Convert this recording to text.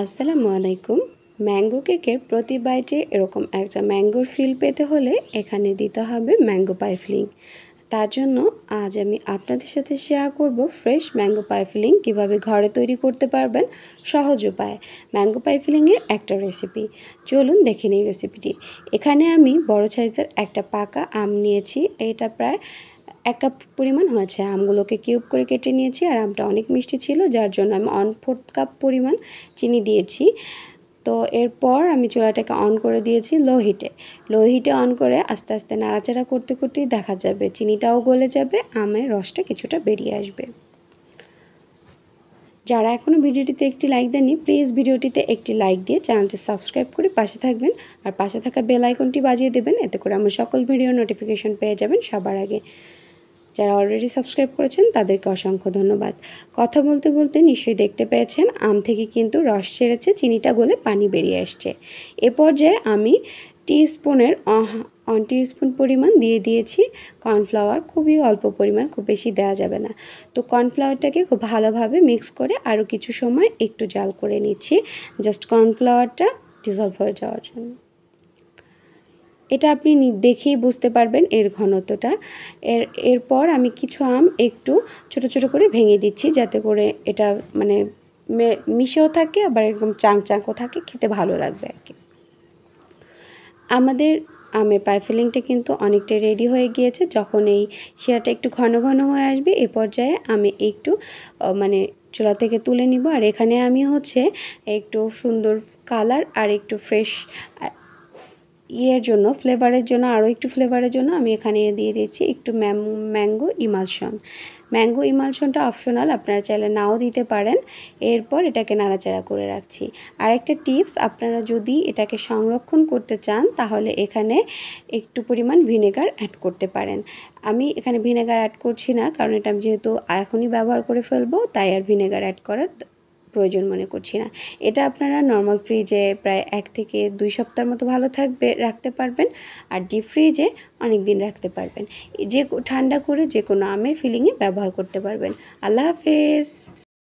আসসালামু আলাইকুম। ম্যাঙ্গো কেকের প্রতি বাইটে এরকম একটা ম্যাঙ্গোর ফিল পেতে হলে এখানে দিতে হবে ম্যাঙ্গো পাই ফিলিং। তার জন্য আজ আমি আপনাদের সাথে শেয়ার করব ফ্রেশ ম্যাঙ্গো পাই ফিলিং কীভাবে ঘরে তৈরি করতে পারবেন সহজ উপায়ে। ম্যাঙ্গো পাই ফিলিংয়ের একটা রেসিপি, চলুন দেখে নিই রেসিপিটি। এখানে আমি বড় সাইজের একটা পাকা আম নিয়েছি, এটা প্রায় 1 কাপ পরিমাণ হয়েছে। আমগুলোকে কিউব করে কেটে নিয়েছি, আর আমটা অনেক মিষ্টি ছিল যার জন্য আমি 1/4 কাপ পরিমাণ চিনি দিয়েছি। তো এরপর আমি চুলাটাকে অন করে দিয়েছি লো হিটে অন করে আস্তে আস্তে নাড়াচাড়া করতে করতেই দেখা যাবে চিনিটাও গলে যাবে, আমের রসটা কিছুটা বেরিয়ে আসবে। যারা এখনও ভিডিওটিতে একটি লাইক দেননি, প্লিজ ভিডিওটিতে একটি লাইক দিয়ে চ্যানেলটি সাবস্ক্রাইব করে পাশে থাকবেন, আর পাশে থাকা বেল আইকনটি বাজিয়ে দেবেন, এতে করে আমার সকল ভিডিও নোটিফিকেশন পেয়ে যাবেন সবার আগে। যারা অলরেডি সাবস্ক্রাইব করেছেন তাদেরকে অসংখ্য ধন্যবাদ। কথা বলতে বলতে নিশ্চয়ই দেখতে পেয়েছেন আম থেকে কিন্তু রস ছেড়েছে, চিনিটা গলে পানি বেরিয়ে আসছে। এ পর্যায়ে আমি টিস্পুনের 1 টিস্পুন পরিমাণ দিয়ে দিয়েছি কর্নফ্লাওয়ার। খুবই অল্প পরিমাণ, খুব বেশি দেওয়া যাবে না। তো কর্নফ্লাওয়ারটাকে খুব ভালোভাবে মিক্স করে আরও কিছু সময় একটু জাল করে নিচ্ছি, জাস্ট কর্নফ্লাওয়ারটা ডিসলভ হয়ে যাওয়ার জন্য। এটা আপনি দেখেই বুঝতে পারবেন এর ঘনত্বটা। এরপর আমি কিছু আম একটু ছোট ছোট করে ভেঙে দিচ্ছি, যাতে করে এটা মানে মিশেও থাকে, আবার এরকম চাংচাংও থাকে, খেতে ভালো লাগবে আর কি। আমাদের আমের পাই ফিলিংটা কিন্তু অনেকটা রেডি হয়ে গিয়েছে। যখন এই শিরাটা একটু ঘন ঘন হয়ে আসবে, এ পর্যায়ে আমি একটু চুলা থেকে তুলে নিব। আর এখানে আমি একটু সুন্দর কালার আর একটু ফ্রেশ ফ্লেভারের জন্য আরও একটু ফ্লেভারের জন্য আমি এখানে দিয়ে দিয়েছি একটু ম্যাঙ্গো ইমালশন। ম্যাঙ্গো ইমালশনটা অপশনাল, আপনারা চাইলে নাও দিতে পারেন। এরপর এটাকে নাড়াচাড়া করে রাখছি। আর একটা টিপস, আপনারা যদি এটাকে সংরক্ষণ করতে চান তাহলে এখানে একটু পরিমাণ ভিনেগার অ্যাড করতে পারেন। আমি এখানে ভিনেগার অ্যাড করছি না, কারণ এটা আমি যেহেতু এখনই ব্যবহার করে ফেলবো, তাই আর ভিনেগার অ্যাড করার প্রয়োজন মনে করছি না। এটা আপনারা নর্মাল ফ্রিজে প্রায় 1 থেকে 2 সপ্তাহের মতো ভালো রাখতে পারবেন, আর ডিপ ফ্রিজে অনেক দিন রাখতে পারবেন। ঠান্ডা করে যে কোনো আমের ফিলিংয়ে ব্যবহার করতে পারবেন। আল্লাহ হাফেজ।